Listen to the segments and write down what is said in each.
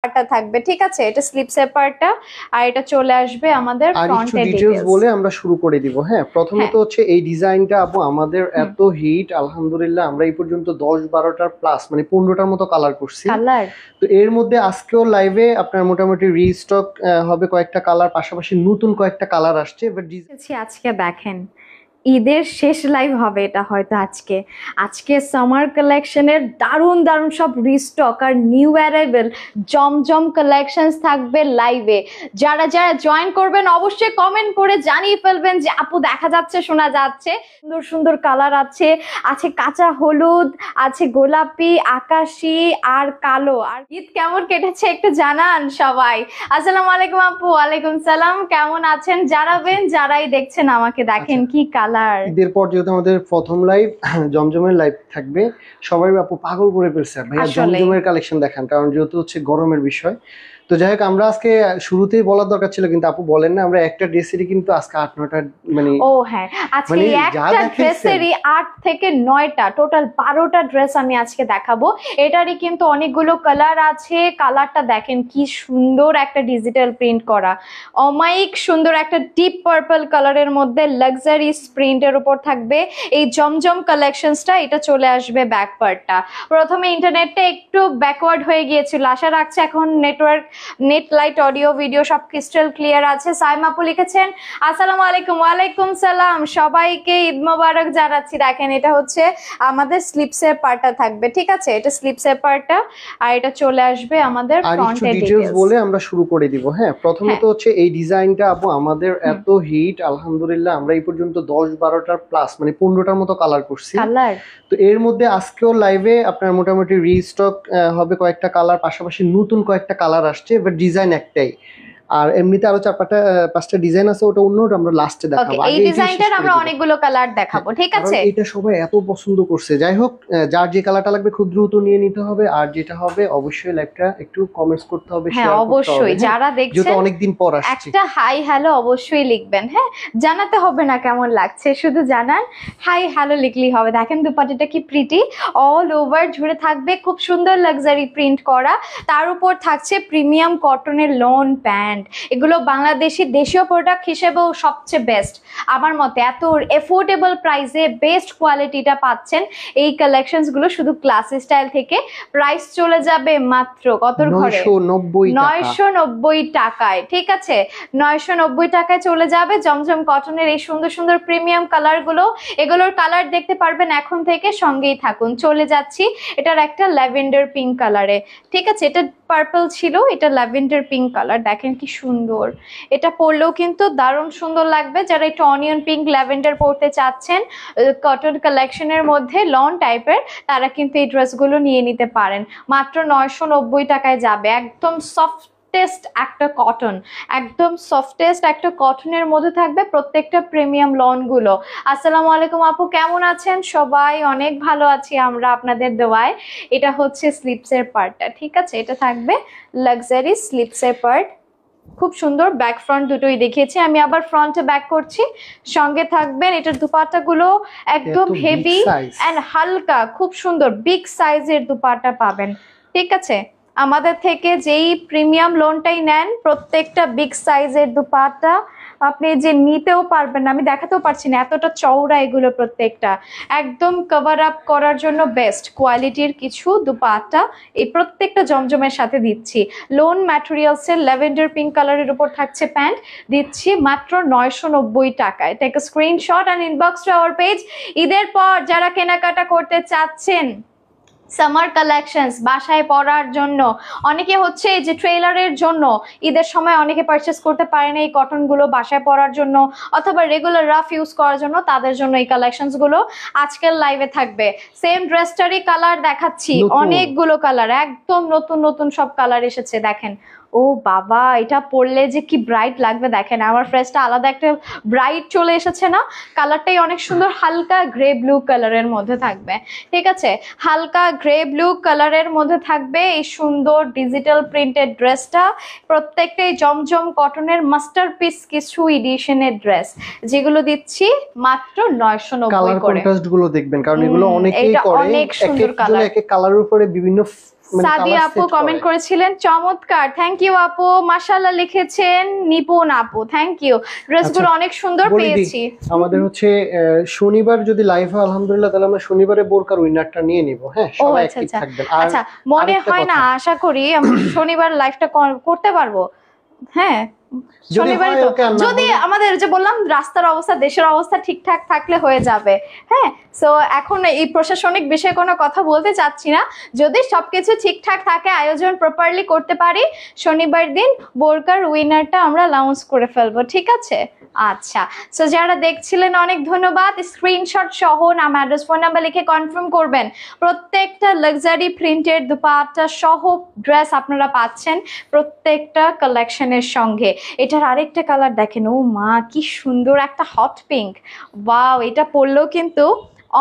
পার্টটা থাকবে, ঠিক আছে? এটা স্লিপসের পার্টটা, আর এটা চলে আসবে আমাদের ফ্রন্টে ডিটেইলস বলে আমরা শুরু করে দিব। হ্যাঁ, প্রথমত হচ্ছে এই ডিজাইনটা আপু আমাদের এত হিট, আলহামদুলিল্লাহ আমরা এই পর্যন্ত 10-12টার প্লাস মানে 15টার মতো কালার করছি। কালার তো এর মধ্যে আজকেও লাইভে আপনার মোটামুটি রিস্টক হবে কয়েকটা কালার, পাশাপাশি নতুন কয়েকটা কালার আসছে। এবার আজকে দেখেন ঈদের শেষ লাইভ হবে এটা হয়তো আজকে সামার কালেকশনের দারুণ দারুণ সব রিস্টক আর নিউ অ্যারাইভেল জমজম কালেকশনস থাকবে লাইভে। যারা যারা জয়েন করবেন অবশ্যই কমেন্ট করে জানিয়ে ফেলবেন যে আপু দেখা যাচ্ছে, শোনা যাচ্ছে। সুন্দর সুন্দর কালার আছে কাঁচা হলুদ, আছে গোলাপি, আকাশি আর কালো। আর ঈদ কেমন কেটেছে একটু জানান সবাই। আসসালামু আলাইকুম আপু। ওয়ালাইকুম সালাম, কেমন আছেন? জানাবেন যারাই দেখছেন আমাকে। দেখেন কি কালার। ঈদের পর যেহেতু আমাদের প্রথম লাইভ জমজমের লাইভ থাকবে, সবাই আপু পাগল করে ফেলছে ভাইয়া জমজমের কালেকশন দেখান, কারণ যেহেতু হচ্ছে গরমের বিষয়। তো যাই হোক, আমরা আজকে শুরুতেই বলার দরকার ছিল কিন্তু আপু বলেন না, আমরা একটা ড্রেসেরই কিন্তু আজকে 8-9টা মানে হ্যাঁ আজকে একটা ড্রেসেরই 8 থেকে 9টা টোটাল 12টা ড্রেস আমি আজকে দেখাবো। এটারই কিন্তু অনেকগুলো কালার আছে। কালারটা দেখেন কি সুন্দর, একটা ডিজিটাল প্রিন্ট করা, অমায়িক সুন্দর একটা ডিপ পার্পল কালারের মধ্যে লাক্সারি প্রিন্টের উপর থাকবে এই জমজম কালেকশনসটা। এটা চলে আসবে ব্যাক পার্টটা। প্রথমে ইন্টারনেটটা একটু ব্যাকওয়ার্ড হয়ে গিয়েছিল, আশা রাখছি এখন নেট লাইট অডিও ভিডিও সব ক্রিস্টাল ক্লিয়ার আছে। সাইম আপু লিখেছেন আসসালামু আলাইকুম। ওয়ালাইকুম সালাম, সবাইকে ঈদ মোবারক জানাচ্ছি। দেখেন এটা হচ্ছে আমাদের স্লিপসের পার্টটা থাকবে, ঠিক আছে? এটা স্লিপসের পার্টটা, আর এটা চলে আসবে আমাদের ফ্রন্টে ডিটেইলস বলে আমরা শুরু করে দিব। হ্যাঁ, প্রথমত হচ্ছে এই ডিজাইনটা আপু আমাদের এত হিট, আলহামদুলিল্লাহ আমরা এই পর্যন্ত 10-12টার প্লাস মানে 15টার মতো কালার করছি। তো এর মধ্যে আজকেও লাইভে আপনার মোটামুটি রিস্টক হবে কয়েকটা কালার, পাশাপাশি নতুন কয়েকটা কালার আসছে। এবার ডিজাইন একটাই, আর এমনিতে আরো 4-5টা ডিজাইন আছে, ওটা অন্যটা আমরা লাস্টে দেখাবো। এই ডিজাইনটার আমরা অনেকগুলো কালার দেখাবো, ঠিক আছে? এটা সবাই এত পছন্দ করছে। যাই হোক, যার যে কালারটা লাগবে খুব দ্রুত নিয়ে নিতে হবে, আর যেটা হবে অবশ্যই লাইভটা একটু কমেন্টস করতে হবে, শেয়ার করতে হবে। অবশ্যই যারা দেখছেন অনেকদিন পর আসছে, একটা হাই হ্যালো অবশ্যই লিখবেন। হ্যাঁ, জানাতে হবে না কেমন লাগছে, শুধু জানান হাই হ্যালো লিখলেই হবে। দেখেন দুপাটিটা কি প্রিটি, অল ওভার জুড়ে থাকবে খুব সুন্দর লাক্সারি প্রিন্ট করা, তার উপর থাকছে প্রিমিয়াম কটনের লন প্যান্ট। এগুলো বাংলাদেশি দেশীয় প্রোডাক্ট হিসেবেও সবচেয়ে বেস্ট আমার মতে। এত এফোর্ডেবল প্রাইসে বেস্ট কোয়ালিটিটা পাচ্ছেন এই কালেকশনস গুলো শুধু ক্লাসি স্টাইল থেকে। প্রাইস চলে যাবে মাত্র কতর ঘরে 990 টাকায়, ঠিক আছে? 990 টাকায় চলে যাবে জমজম কটনের এই সুন্দর সুন্দর প্রিমিয়াম কালার গুলো। এগুলোর কালার দেখতে পারবেন এখন থেকে, সঙ্গেই থাকুন। চলে যাচ্ছি এটার একটা ল্যাভেন্ডার পিঙ্ক কালারে, ঠিক আছে? এটা পার্পল ছিল, এটা ল্যাভেন্ডার পিঙ্ক কালার। দেখেন কি সুন্দর, এটা পরলেও কিন্তু দারুণ সুন্দর লাগবে। যারা একটু অনিয়ন পিঙ্ক ল্যাভেন্ডার পরতে চাচ্ছেন কটন কালেকশনের মধ্যে লন টাইপের, তারা কিন্তু এই ড্রেসগুলো নিয়ে নিতে পারেন। মাত্র 990 টাকায় যাবে। একদম সফটেস্ট একটা কটন, একদম সফটেস্ট একটা কটনের মধ্যে থাকবে প্রত্যেকটা প্রিমিয়াম লন গুলো। আসসালামু আলাইকুম আপু, কেমন আছেন সবাই? অনেক ভালো আছি আমরা আপনাদের দোয়ায়। এটা হচ্ছে স্লিপসের পার্টটা, ঠিক আছে? এটা থাকবে লাক্সারি স্লিপসের পার্ট, খুব সুন্দর। ব্যাক ফ্রন্ট দুটোই দেখিয়েছি আমি, আবার ফ্রন্টে ব্যাক করছি। সঙ্গে থাকবেন এটার দুপাট্টা গুলো একদম হেভি এন্ড হালকা, খুব সুন্দর বিগ সাইজের দুপাট্টা পাবেন, ঠিক আছে? আমাদের থেকে যেই প্রিমিয়াম লোনটাই নেন প্রত্যেকটা বিগ সাইজের দুপাট্টা আপনি যে নিতেও পারবেন না, আমি দেখাতেও পারছি না, এতটা চওড়া এগুলো প্রত্যেকটা। একদম কভার আপ করার জন্য বেস্ট কোয়ালিটির কিছু দুপাট্টা এই প্রত্যেকটা জমজমের সাথে দিচ্ছি। লোন ম্যাটেরিয়ালসের ল্যাভেন্ডার পিঙ্ক কালারের উপর থাকছে প্যান্ট, দিচ্ছি মাত্র 990 টাকায়। Take a screenshot and inbox to our page. ঈদের পর যারা কেনাকাটা করতে চাচ্ছেন সামার কালেকশনস বাসায় পরার জন্য, অনেকে হচ্ছে যে ট্রেলারের জন্য ঈদের সময় অনেকে পারচেস করতে পারেন এই কটনগুলো বাসায় পরার জন্য অথবা রেগুলার রাফ ইউজ করার জন্য, তাদের জন্য এই কালেকশনসগুলো আজকের লাইভে থাকবে। সেম ড্রেসটারই কালার দেখাচ্ছি, অনেকগুলো কালার, একদম নতুন নতুন সব কালার এসেছে। দেখেন ও বাবা, এটা পরলে যে কি ব্রাইট লাগবে। দেখেন আমার ফ্রেসটা আলাদা একটা ব্রাইট চলে এসেছে না? কালারটাই অনেক সুন্দর, হালকা গ্রে ব্লু কালারের মধ্যে থাকবে, ঠিক আছে? হালকা গ্রে ব্লু কালারের মধ্যে থাকবে এই সুন্দর ডিজিটাল প্রিন্টেড ড্রেসটা। প্রত্যেকটাই জমজম কটনের মাস্টারপিস কিছু এডিশনের ড্রেস, যেগুলো দিচ্ছি মাত্র 990 করে। কালার কন্ট্রাস্ট গুলো দেখবেন, কারণ এগুলো অনেকেই করে, অনেক সুন্দর কালার, এক এক কালারের উপরে বিভিন্ন সাদিয়া আপু কমেন্ট করেছিলেন চমৎকার, থ্যাংক ইউ আপু, মাশাআল্লাহ লিখেছেন নিপুণ আপু, থ্যাংক ইউ। ড্রেসগুলো অনেক সুন্দর পেয়েছি। আমাদের হচ্ছে শনিবার যদি লাইভ হয় আলহামদুলিল্লাহ, তাহলে আমরা শনিবারে বোরকার উইনারটা নিয়ে নিব। হ্যাঁ, সবাই অ্যাক্টিভ থাকবেন। আচ্ছা, মনে হয় না, আশা করি আমরা শনিবার লাইভটা করতে পারবো। হ্যাঁ, শনিবারই তো, যদি আমাদের যে বললাম রাস্তার অবস্থা, দেশের অবস্থা ঠিকঠাক থাকলে হয়ে যাবে। হ্যাঁ, সো এখন এই প্রশাসনিক বিষয়ে কোনো কথা বলতে চাচ্ছি না। যদি সবকিছু ঠিকঠাক থাকে, আয়োজন প্রপারলি করতে পারি, শনিবার দিন বোরকার উইনারটা আমরা লাউন্স করে ফেলবো, ঠিক আছে? আচ্ছা, সো যারা দেখছিলেন অনেক ধন্যবাদ। স্ক্রিনশট সহ নাম, অ্যাড্রেস, ফোন নাম্বার লিখে কনফার্ম করবেন। প্রত্যেকটা লাক্সারি প্রিন্টেড দুপাট্টা সহ ড্রেস আপনারা পাচ্ছেন প্রত্যেকটা কালেকশনের সঙ্গে। এটার আরেকটা কালার দেখেন, ও মা কি সুন্দর একটা হট পিঙ্ক, ওয়াও! এটা পরলেও কিন্তু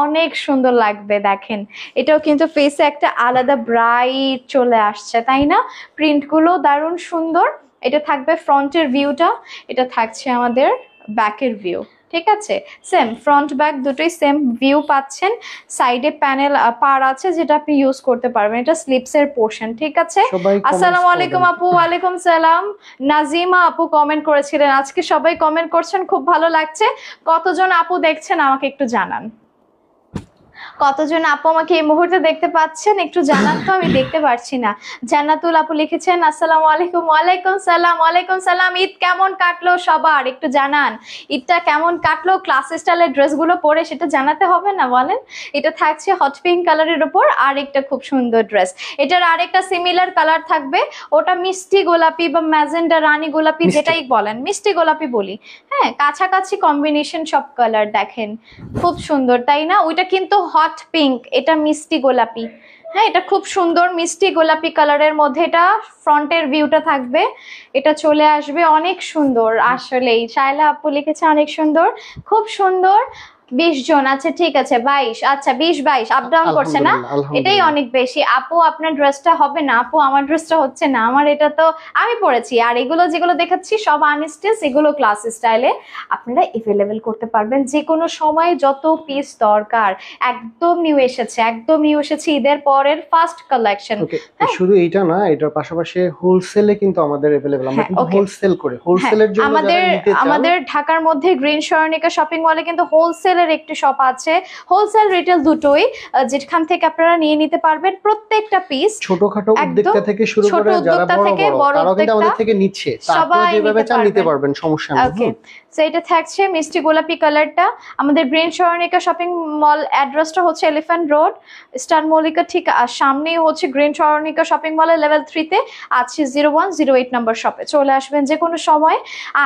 অনেক সুন্দর লাগবে। দেখেন, এটাও কিন্তু ফেসে একটা আলাদা ব্রাইট চলে আসছে, তাই না? প্রিন্টগুলো দারুণ সুন্দর। এটা থাকবে ফ্রন্টের ভিউটা, এটা থাকছে আমাদের ব্যাকের ভিউ, ঠিক আছে? সেম ফ্রন্ট ব্যাক দুটোই সেম ভিউ পাচ্ছেন। সাইডে প্যানেল পার আছে যেটা আপনি ইউজ করতে পারবেন। এটা স্লিপসের পোর্শন, ঠিক আছে? আসসালামু আলাইকুম আপু। ওয়ালাইকুম সালাম। নাজিমা আপু কমেন্ট করেছিলেন, আজকে সবাই কমেন্ট করছেন, খুব ভালো লাগছে। কতজন আপু দেখছেন আমাকে একটু জানান। কতজন আপু আমাকে এই মুহূর্তে দেখতে পাচ্ছেন একটু জানান তো, আমি দেখতে পারছি না। জান্নাতুল আপু লিখেছেন আসসালামু আলাইকুম। ওয়ালাইকুম সালাম। ওয়ালাইকুম সালাম। ঈদ কেমন কাটলো সবার, একটু জানান। ঈদটা কেমন কাটলো, ক্লাস স্টাইলের ড্রেসগুলো পরে সেটা জানাতে হবে না, বলেন? এটা থাকছে হট পিঙ্ক কালারের উপর, আর একটা খুব সুন্দর ড্রেস। এটার আরেকটা সিমিলার কালার থাকবে, ওটা মিষ্টি গোলাপি বা ম্যাজেন্ডা, রানী গোলাপি, যেটাই বলেন, মিষ্টি গোলাপি বলি। হ্যাঁ, কাছাকাছি কম্বিনেশন সব কালার দেখেন, খুব সুন্দর, তাই না? ওইটা কিন্তু হট পিঙ্ক, এটা মিষ্টি গোলাপি। হ্যাঁ, এটা খুব সুন্দর মিষ্টি গোলাপি কালারের মধ্যে এটা ফ্রন্টের ভিউটা থাকবে। এটা চলে আসবে অনেক সুন্দর। আসলেই শায়লা আপু লিখেছে অনেক সুন্দর, খুব সুন্দর। 20 জন, আচ্ছা ঠিক আছে, 22, আচ্ছা 20-22 আপ ডাউন করছে না, এটাই অনেক বেশি। আপু আপনার ড্রেসটা হবে না, আপু আমার ড্রেসটা হচ্ছে না, আমার এটা তো আমি পরেছি। আর এগুলো যেগুলো দেখাচ্ছি সব আনস্টিচ, এগুলো ক্লাস স্টাইলে আপনারা এভেলেবেল করতে পারবেন যে কোনো সময়, যত পিস দরকার। একদম নিউ এসেছে, একদম নিউ এসেছে, ঈদের পরের ফার্স্ট কালেকশন। শুধু এইটা না, এটার পাশাপাশি হোলসেলে কিন্তু আমাদের এভেলেবেল, আমরা কিন্তু হোলসেল করে, হোলসেলের জন্য আমাদের ঢাকার মধ্যে গ্রিন সরণিকা শপিং মলে কিন্তু হোলসেল একটি শপ আছে, হোলসেল রিটেল দুটোই, যেখান থেকে আপনারা নিয়ে নিতে পারবেন প্রত্যেকটা পিস। ছোটখাটো উদ্যোক্তা থেকে শুরু করে যারা বড় তারাও কিন্তু আমাদের থেকে নিচ্ছে, তারপর যেভাবে চান নিতে পারবেন, সমস্যা নেই। সো এটা থাকছে মিষ্টি গোলাপি কালারটা। আমাদের গ্রিন সরণিকা শপিং মল অ্যাড্রেসটা হচ্ছে এলিফ্যান্ট রোড, স্টার মল্লিকা ঠিক সামনেই হচ্ছে গ্রিন সরণিকা শপিং মলের লেভেল 3-তে আছি, 0108 নম্বর শপে চলে আসবেন যে কোনো সময়।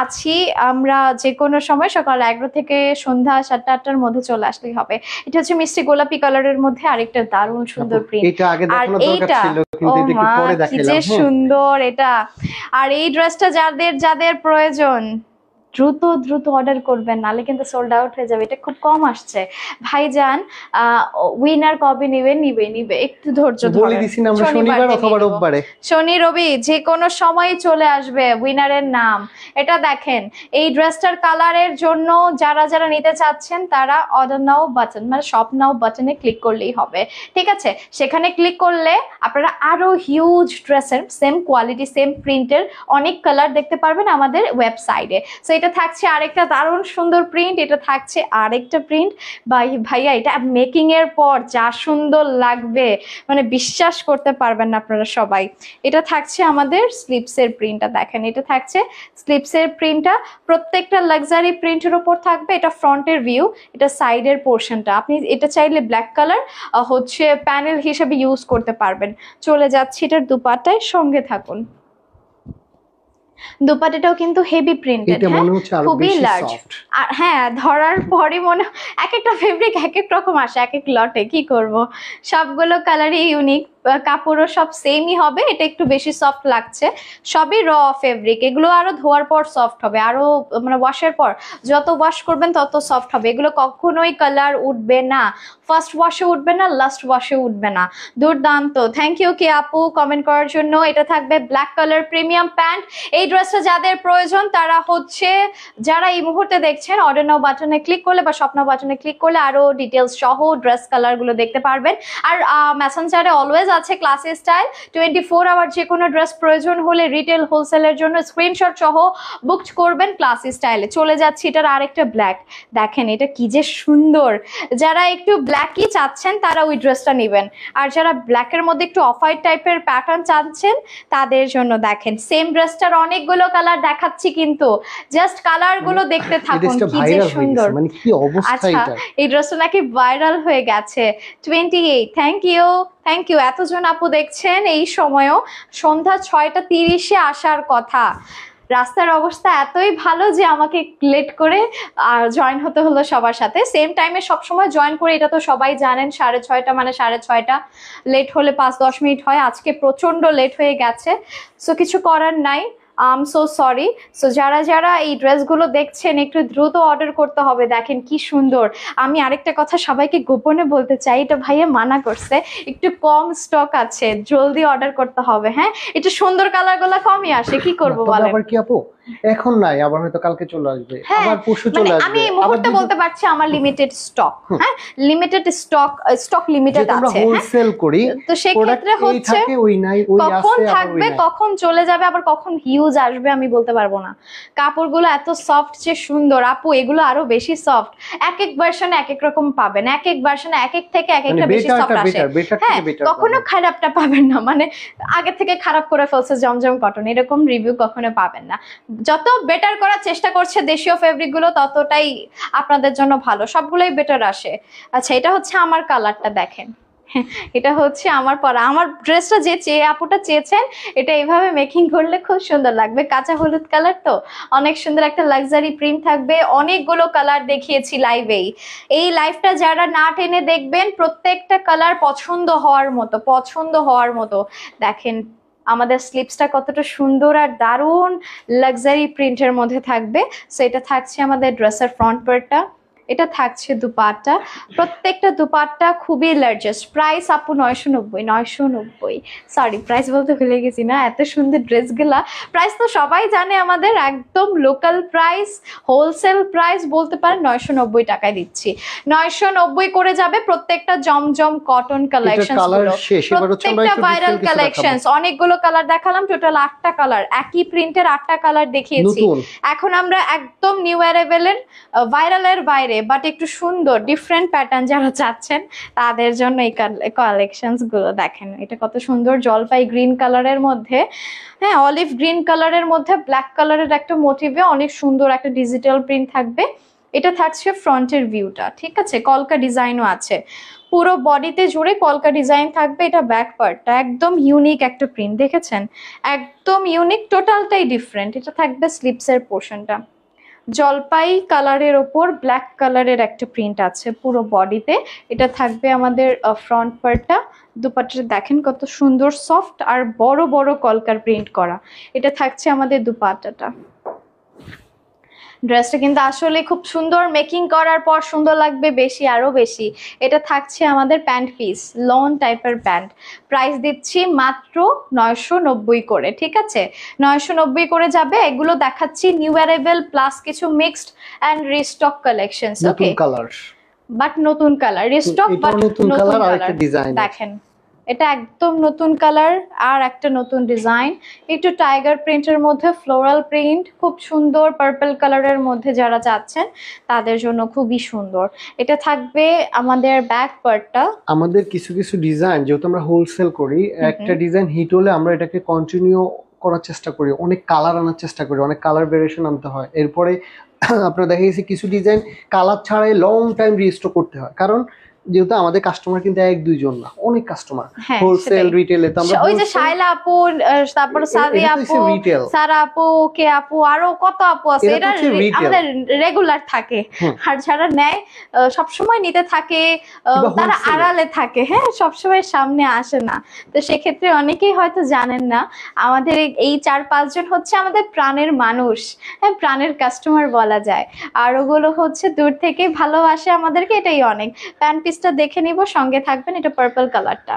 আছি আমরা যে কোনো সময়, সকাল 11 থেকে সন্ধ্যা 7-8টার মধ্যে চলে আসলেই হবে। এটা হচ্ছে মিষ্টি গোলাপি কালারের মধ্যে আরেকটা দারুণ সুন্দর প্রিন্ট। এটা আগে দেখানো দরকার ছিল, কিন্তু এটা একটু পরে দেখাইলাম। কি যে সুন্দর এটা। আর এই ড্রেসটা যাদের প্রয়োজন দ্রুত অর্ডার করবেন, নাহলে কিন্তু সোল্ড আউট হয়ে যাবে। এটা খুব কম আসছে ভাইজান। উইনার কবে নিবে একটু ধৈর্য ধরে, বলে দিছি না আমরা, শনিবার অথবা রোববারে, শনি রবি যে কোনো সময় চলে আসবে উইনারের নাম। এটা দেখেন, এই ড্রেসটার কালারের জন্য যারা নিতে চাচ্ছেন তারা অর্ডার নাও বাটন, মানে শপ নাও বাটনে ক্লিক করলেই হবে, ঠিক আছে? সেখানে ক্লিক করলে আপনারা আরো হিউজ ড্রেসের সেম কোয়ালিটি, সেম প্রিন্টের অনেক কালার দেখতে পারবেন আমাদের ওয়েবসাইটে। সো এটা থাকছে আরেকটা দারুণ সুন্দর প্রিন্ট, এটা থাকছে আরেকটা প্রিন্ট। ভাইয়া এটা মেকিং এর পর যা সুন্দর লাগবে, মানে বিশ্বাস করতে পারবেন না আপনারা সবাই। এটা থাকছে আমাদের স্লিপসের প্রিন্টটা, দেখেন এটা থাকছে স্লিপসের প্রিন্টটা, প্রত্যেকটা লাক্সারি প্রিন্টের উপর থাকবে। এটা ফ্রন্টের ভিউ, এটা সাইডের পোর্শনটা। আপনি এটা চাইলে ব্ল্যাক কালার হচ্ছে প্যানেল হিসেবে ইউজ করতে পারবেন। চলে যাচ্ছি এটার দুপাট্টায়, সঙ্গে থাকুন। দুপাট্টাটাও কিন্তু হেভি প্রিন্টেড, খুবই লার্জ। আর হ্যাঁ, ধরার পরে মনে এক একটা ফেব্রিক এক এক রকম আসে এক এক লটে, কি করব, সবগুলো কালারই ইউনিক, কাপড়ও সব সেমই হবে। এটা একটু বেশি সফট লাগছে, সবই র ফেব্রিক। এগুলো আরো ধোয়ার পর সফট হবে, আরো মানে ওয়াশের পর যত ওয়াশ করবেন তত সফট হবে। এগুলো কখনোই কালার উঠবে না, ফার্স্ট ওয়াশে উঠবে না, লাস্ট ওয়াশে উঠবে না। দুর্দান্ত, থ্যাংক ইউ কে আপু কমেন্ট করার জন্য। এটা থাকবে ব্ল্যাক কালার প্রিমিয়াম প্যান্ট। এই ড্রেসটা যাদের প্রয়োজন তারা হচ্ছে, যারা এই মুহূর্তে দেখছেন, অর্ডার নাও বাটনে ক্লিক করলে বা শপ নাও বাটনে ক্লিক করলে আরো ডিটেলস সহ ড্রেস কালার গুলো দেখতে পারবেন। আর মেসেঞ্জারে অলওয়েজ আছে ক্লাসি স্টাইল। 24 আওয়ার যে কোনো ড্রেস প্রয়োজন হলে রিটেল হোলসেলের জন্য স্ক্রিনশট সহ বুক করবেন ক্লাসি স্টাইলে। চলে যাচ্ছি এটার আরেকটা ব্ল্যাক, দেখেন এটা কি যে সুন্দর। যারা একটু ব্ল্যাকই চাচ্ছেন তারা ওই ড্রেসটা নেবেন, আর যারা ব্ল্যাকের মধ্যে একটু অফ হোয়াইট টাইপের প্যাটার্ন চাচ্ছেন তাদের জন্য দেখেন সেম ড্রেসটার অনেকগুলো কালার দেখাচ্ছি, কিন্তু জাস্ট কালার গুলো দেখতে থাকুন কি যে সুন্দর। মানে কি অবস্থা আচ্ছা, এটা, এই ড্রেসটা নাকি ভাইরাল হয়ে গেছে। 28, থ্যাংক ইউ এতজন আপু দেখছেন। এই সময়ও সন্ধ্যা 6:30-এ আসার কথা, রাস্তার অবস্থা এতই ভালো যে আমাকে লেট করে জয়েন হতে হলো সবার সাথে। সেম টাইমে সবসময় জয়েন করে, এটা তো সবাই জানেন 6:30 মানে 6:30, লেট হলে 5-10 মিনিট হয়। আজকে প্রচন্ড লেট হয়ে গেছে, সো কিছু করার নাই, সো সরি। সো যারা যারা এই ড্রেসগুলো দেখছেন একটু দ্রুত অর্ডার করতে হবে। দেখেন কি সুন্দর। আমি আরেকটা কথা সবাইকে গোপনে বলতে চাই, এটা ভাইয়া মানা করছে, একটু কম স্টক আছে, জলদি অর্ডার করতে হবে। হ্যাঁ, একটু সুন্দর কালারগুলো কমই আসে, কি করব বলেন। আবার কি আপু এখন নাই, আবার হয়তো কালকে চলে আসবে, হ্যাঁ, আবার পরশু চলে আসবে। আমি এই মুহূর্তে বলতে পারছি আমার লিমিটেড স্টক, হ্যাঁ লিমিটেড স্টক লিমিটেড আছে। আমরা হোলসেল করি, তো সেই ক্ষেত্রে হচ্ছে ওই নাই, ওই আছে, কখন থাকবে কখন চলে যাবে আবার কখন হিউজ আসবে আমি বলতে পারবো না। কাপড়গুলো এত সফট যে সুন্দর আপু, এগুলো আরো বেশি সফট। এক এক ভার্সনে এক এক রকম পাবেন, এক এক ভার্সনে এক এক থেকে এক একটা বেশি সফট আসে। হ্যাঁ, কখনো খারাপটা পাবেন না, মানে আগে থেকে খারাপ করে ফেলছে জমজম কটন এরকম রিভিউ কখনো পাবেন না। যত বেটার করার চেষ্টা করছে দেশীয় ফেব্রিক গুলো ততটাই আপনাদের জন্য ভালো, সবগুলোই বেটার আসে। আচ্ছা, এটা হচ্ছে আমার কালারটা, দেখেন এটা হচ্ছে আমার পরা, আমার ড্রেসটা যে আপুটা চেয়েছেন এটা এইভাবে মেকিং করলে খুব সুন্দর লাগবে। কাঁচা হলুদ কালার তো অনেক সুন্দর একটা লাক্সারি প্রিন্ট থাকবে। অনেকগুলো কালার দেখিয়েছি লাইভেই, এই লাইভটা যারা না টেনে দেখবেন প্রত্যেকটা কালার পছন্দ হওয়ার মতো। দেখেন আমাদের স্লিপসটা কতটা সুন্দর আর দারুণ লাক্সারি প্রিন্টের মধ্যে থাকবে। সো এটা থাকছে আমাদের ড্রেসের ফ্রন্ট পার্টটা, এটা থাকছে দুপাট্টা, প্রত্যেকটা দুপাট্টা খুবই লার্জেস্ট। প্রাইস আপু 990, সরি প্রাইস বলতে ভুলে গেছি না, এত সুন্দর ড্রেসগুলা। প্রাইস তো সবাই জানে আমাদের, একদম লোকাল প্রাইস, হোলসেল প্রাইস বলতে পারেন 990 টাকায় দিচ্ছি। 990 করে যাবে প্রত্যেকটা জমজম কটন কালেকশন, প্রত্যেকটা ভাইরাল কালেকশন। অনেকগুলো কালার দেখালাম, টোটাল 8টা কালার, একই প্রিন্টের 8টা কালার দেখিয়েছি। এখন আমরা একদম নিউ অ্যারাইভেলের ভাইরালের বাইরে বাট একটু সুন্দর ডিফারেন্ট প্যাটার্ন যারা চাচ্ছেন তাদের জন্য এই কালেকশনস গুলো দেখেন। এটা কত সুন্দর জলপাই গ্রিন কালারের মধ্যে, হ্যাঁ অলিভ গ্রিন কালারের মধ্যে ব্ল্যাক কালারের একটা মোটিভে অনেক সুন্দর একটা ডিজিটাল প্রিন্ট থাকবে। এটা থাকছে ফ্রন্টের ভিউটা, ঠিক আছে, কলকা ডিজাইনও আছে, পুরো বডিতে জুড়ে কলকা ডিজাইন থাকবে। এটা ব্যাক পার্টটা একদম ইউনিক একটা প্রিন্ট, দেখেছেন একদম ইউনিক, টোটালটাই ডিফারেন্ট। এটা থাকবে স্লিপসের পোর্শনটা, জলপাই কালারের ওপর ব্ল্যাক কালারের একটা প্রিন্ট আছে পুরো বডিতে। এটা থাকবে আমাদের ফ্রন্ট পার্টটা, দুপাট্টাটা দেখেন কত সুন্দর সফট আর বড় বড় কলকার প্রিন্ট করা। এটা থাকছে আমাদের দুপাট্টাটা। ড্রেসটা কিন্তু আসলে খুব সুন্দর, মেকিং করার পর সুন্দর লাগবে বেশি, আরো বেশি। এটা থাকছে আমাদের প্যান্ট পিস, লং টাইপের প্যান্ট। প্রাইস দিচ্ছি মাত্র 990 করে, ঠিক আছে 990 করে যাবে। এগুলো দেখাচ্ছি নিউ অ্যারাইভেল প্লাস কিছু mixed and restock collections, okay but নতুন কালার, রিস্টক বাট নতুন কালার, আরেকটা ডিজাইন দেখেন এটা একদম নতুন কালার আর একটা নতুন ডিজাইন, একটু টাইগার প্রিন্টের মধ্যে ফ্লোরাল প্রিন্ট, খুব সুন্দর পার্পল কালারের মধ্যে যারা চাচ্ছেন তাদের জন্য খুবই সুন্দর। এটা থাকবে আমাদের ব্যাক পার্টটা। আমাদের কিছু কিছু ডিজাইন যেহেতু আমরা হোলসেল করি, একটা ডিজাইন হিট হলে আমরা এটাকে কন্টিনিউ করার চেষ্টা করি, অনেক কালার আনার চেষ্টা করি, অনেক কালার ভেরিয়েশন আনতে হয়। এরপরে আপনারা দেখা গেছে কিছু ডিজাইন কালার ছাড়াই লং টাইম রিস্টক করতে হয়, কারণ যেহেতু আমাদের কাস্টমার কিন্তু 1-2 জন না, অনেক কাস্টমার হোলসেল রিটেলে। তো আমরা ওই যে শাইলা আপু, তারপর সাদি আপু, সারা আপু, কে আপু, আরো কত আপু আছে, এটা আমাদের রেগুলার থাকে। আর যারা নেয় সবসময় নিতে থাকে, তারা আড়ালে থাকে, হ্যাঁ সবসময় সামনে আসে না। তো সেক্ষেত্রে অনেকেই হয়তো জানেন না, আমাদের এই 4-5 জন হচ্ছে আমাদের প্রাণের মানুষ, হ্যাঁ প্রাণের কাস্টমার বলা যায়। আর ওগুলো হচ্ছে দূর থেকে ভালোবাসে আমাদেরকে, এটাই অনেক। প্যান্ট পিসটা দেখে নিব, সঙ্গে থাকবেন। এটা পার্পল কালারটা।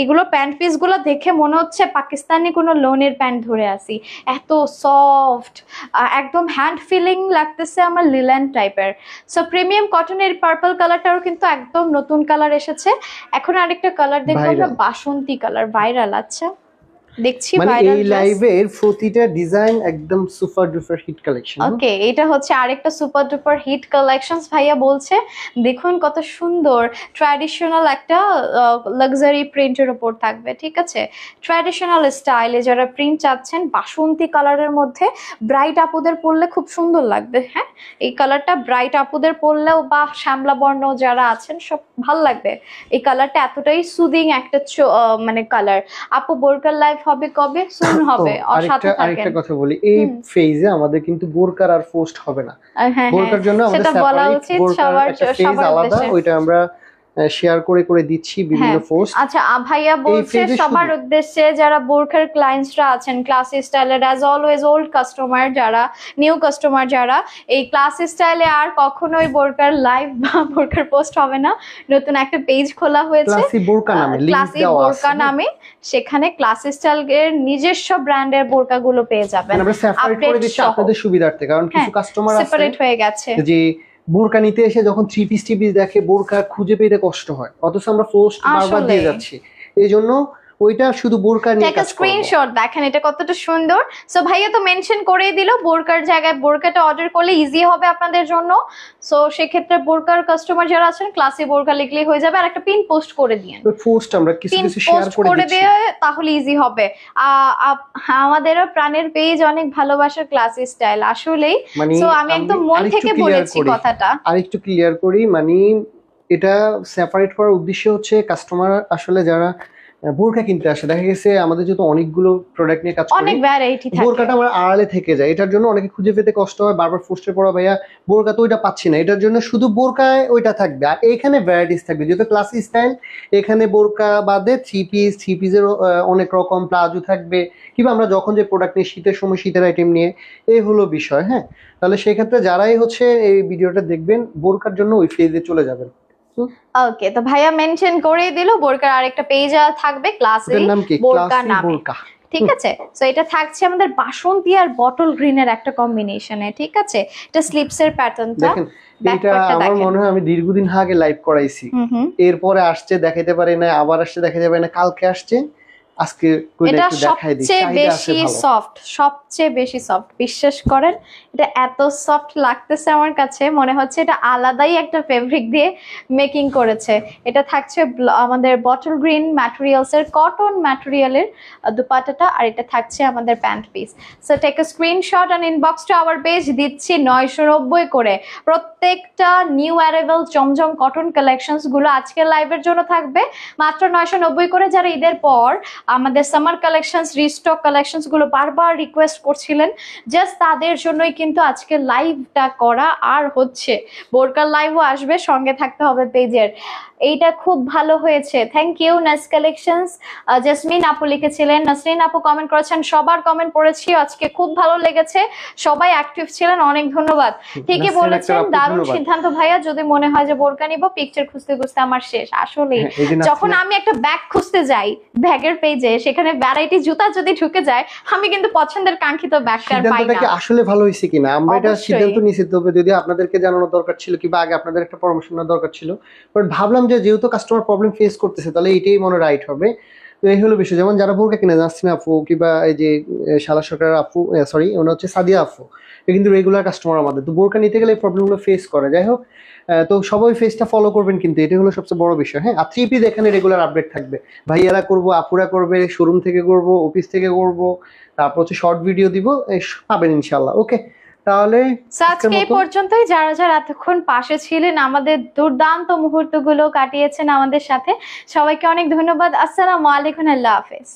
এগুলো প্যান্ট পিসগুলো দেখে মনে হচ্ছে পাকিস্তানি কোনো লোনের প্যান্ট ধরে আসি, এত সফট, একদম হ্যান্ড ফিলিং লাগতেছে আমার, লিলেন টাইপের। সো প্রিমিয়াম কটনের পার্পল কালারটাও কিন্তু একদম নতুন কালার এসেছে। এখন আরেকটা কালার দেখবো আমরা, বাসন্তী কালার, ভাইরাল। আচ্ছা দেখছি মানে ভাইরাল এই লাইভের প্রতিটা ডিজাইন একদম সুপার ডুপার হিট কালেকশন। ওকে, এটা হচ্ছে আরেকটা সুপার ডুপার হিট কালেকশনস ভাইয়া বলছে। দেখুন কত সুন্দর ট্র্যাডিশনাল একটা লাক্সারি প্রিন্টের উপর থাকবে, ঠিক আছে? ট্র্যাডিশনাল স্টাইলে যারা প্রিন্ট চাচ্ছেন, বাসন্তী কালারের মধ্যে ব্রাইট আপুদের পরলে খুব সুন্দর লাগবে। হ্যাঁ, এই কালারটা ব্রাইট আপুদের পরলেও বা শ্যামলা বর্ণ যারা আছেন সব ভাল লাগবে। এই কালারটা এতটাই সুদিং একটা মানে কালার। আপু বোরকার লাইভ হবে কবে? সুন হবে। আরেকটা কথা বলি, এই ফেজে আমাদের কিন্তু বোরকার আর পোস্ট হবে না। বোরকার জন্য আমাদের সেপারেট বোরকার একটা ফেজ আলাদা, ওইটা আমরা শেয়ার করে দিচ্ছি বিভিন্ন পোস্ট। আচ্ছা ভাইয়া বলছে সবার উদ্দেশ্যে যারা বোরকার ক্লায়েন্টসরা আছেন, ক্লাসি স্টাইলের অ্যাজ অলওয়েজ ওল্ড কাস্টমার যারা, নিউ কাস্টমার যারা, এই ক্লাসি স্টাইলে আর কখনোই বোরকার লাইভ বা বোরকার পোস্ট হবে না। নতুন একটা পেজ খোলা হয়েছে ক্লাসি বোরকা নামে, ক্লাসি বোরকা নামে। সেখানে ক্লাসি স্টাইলের নিজস্ব ব্র্যান্ডের বোরকাগুলো পেয়ে যাবেন। আমরা সেপারেট করে দিচ্ছি আপনাদের সুবিধার্থে, কারণ কিছু কাস্টমার আছে সেপারেট হয়ে গেছে যে বোরকা নিতে এসে যখন থ্রি পিস দেখে বোরকা খুঁজে পেতে কষ্ট হয়, অথচ আমরা পোস্ট বারবার দিয়ে যাচ্ছি। এই জন্য ওইটা শুধু বোরকা নিয়ে কাজ করব। স্ক্রিনশট দেখেন এটা কতটা সুন্দর। সো ভাইয়া তো মেনশন করেই দিল, বোরকার জায়গায় বোরকাটা অর্ডার করলে ইজি হবে আপনাদের জন্য। সো সেক্ষেত্রে বোরকার কাস্টমার যারা আছেন ক্লাসি বোরকা লিখলেই হয়ে যাবে। আর একটা পিন পোস্ট করে দিন, পোস্ট আমরা কিছু শেয়ার করে দিচ্ছি, তাহলে ইজি হবে। আমাদেরও প্রাণের পেজ, অনেক ভালোবাসার ক্লাসি স্টাইল আসলেই। সো আমি একদম মন থেকে বলেছি কথাটা। আরেকটু ক্লিয়ার করি, মানে এটা সেপারেট করার উদ্দেশ্য হচ্ছে কাস্টমার আসলে যারা বোরকা কিনতে আসে, দেখা গেছে আমাদের যেহেতু অনেকগুলো প্রোডাক্ট নিয়ে কাজ করি, অনেক ভ্যারাইটি থাকে, বোরকাটা আমার আড়ালে থেকে যায়। এটার জন্য অনেকে খুঁজে পেতে কষ্ট হয়, বারবার পোস্টে পড়া ভাইয়া বোরকা তো ওইটা পাচ্ছি না। এটার জন্য শুধু বোরকায় ওইটা থাকবে, আর এখানে ভ্যারাইটিস থাকবে। যেহেতু ক্লাসি স্টাইল, এখানে বোরকা বাদে থ্রি পিসের অনেক রকম প্লাজো থাকবে, কিংবা আমরা যখন যে প্রোডাক্ট নিয়ে শীতের সময় শীতের আইটেম নিয়ে, এই হলো বিষয়। হ্যাঁ, তাহলে সেক্ষেত্রে যারাই হচ্ছে এই ভিডিওটা দেখবেন, বোরকার জন্য ওই ফেজে চলে যাবেন। ওকে, তো ভাইয়া মেনশন করে দিল বোরকার আরেকটা পেজ থাকবে, ক্লাসি বোরকা নামে, ঠিক আছে? সো এটা থাকছে আমাদের বাসন্তী আর বটল গ্রিনের একটা কম্বিনেশনে, ঠিক আছে? এটা স্লিপসের প্যাটার্নটা। এটা আমার মনে হয় আমি দীর্ঘদিন আগে লাইভ করাইছি, এরপরে আসছে দেখাইতে পারি না, আবার আসছে দেখাইতে পারি না, কালকে আসছে, আজকে এটা সবচেয়ে বেশি সফট, সবচেয়ে বেশি সফট, বিশ্বাস করেন। এটা এত সফট লাগতেছে আমার কাছে, মনে হচ্ছে এটা আলাদাই একটা ফেব্রিক দিয়ে মেকিং করেছে। এটা থাকছে আমাদের বটল গ্রিন ম্যাটেরিয়ালস এর, কটন ম্যাটেরিয়ালের দুপাট্টাটা, আর এটা থাকছে আমাদের pant piece. So take a screenshot and inbox to our page. দিচ্ছি 990 করে প্রত্যেকটা new arrival Zamzam cotton collections গুলো আজকের লাইভের জন্য থাকবে মাত্র 990 করে। যারা ঈদের পর আমাদের সামার কালেকশনস, রিস্টক কালেকশনস গুলো বারবার রিকোয়েস্ট করছিলেন, জাস্ট তাদের জন্যই কিন্তু আজকে লাইভটা করা। আর হচ্ছে বোরকার লাইভও আসবে, সঙ্গে থাকতে হবে পেজের। এইটা খুব ভালো হয়েছে, থ্যাংক ইউ নাস কালেকশনস। জেসমিন আপু লিখেছিলেন, নাসরিন আপু কমেন্ট করেছেন, সবার কমেন্ট পড়েছি আজকে, খুব ভালো লেগেছে, সবাই অ্যাক্টিভ ছিলেন, অনেক ধন্যবাদ। ঠিকই বলেছেন, দারুণ সিদ্ধান্ত ভাইয়া। যদি মনে হয় যে বোরকা নিব, পিকচার খুঁজতে খুঁজতে আমার শেষ। আসলে যখন আমি একটা ব্যাগ খুঁজতে যাই ব্যাগের পেজে, সেখানে ভ্যারাইটি জুতা যদি ঢুকে যায়, আমি কিন্তু পছন্দের কাঙ্ক্ষিত ব্যাগটা পাই না। আসলে ভালো হয়েছে কিনা আমরা এটা সিদ্ধান্ত নিয়েছি, তবে যদি আপনাদেরকে জানানো দরকার ছিল কিংবা আগে আপনাদের একটা পরামর্শ নেওয়া দরকার ছিল, বাট ভাবলাম যে যেহেতু কাস্টমার প্রবলেম ফেস করতেছে, তাহলে এটাই মনে রাইট হবে। তো এই হলো বিষয়। যেমন যারা বোরকা কিনে যাচ্ছেন আপু, কিংবা এই যে শালা সরকার আপু, সরি ওনা হচ্ছে সাদিয়া আপু, কিন্তু রেগুলার কাস্টমার আমাদের, তো বোরকা নিতে গেলে এই প্রবলেমগুলো ফেস করে। যাই হোক, তো সবাই ফেসটা ফলো করবেন, কিন্তু এটা হলো সবচেয়ে বড় বিষয়। হ্যাঁ, আর থ্রি পিস এখানে রেগুলার আপডেট থাকবে, ভাইয়ারা করবো, আপুরা করবে, শোরুম থেকে করবো, অফিস থেকে করবো, তারপর হচ্ছে শর্ট ভিডিও দিব, পাবেন ইনশাল্লাহ। ওকে, তাহলে আজকে এই পর্যন্তই। যারা যারা এতক্ষণ পাশে ছিলেন, আমাদের দুর্দান্ত মুহূর্তগুলো কাটিয়েছেন আমাদের সাথে, সবাইকে অনেক ধন্যবাদ। আসসালামু আলাইকুম, আল্লাহ হাফেজ।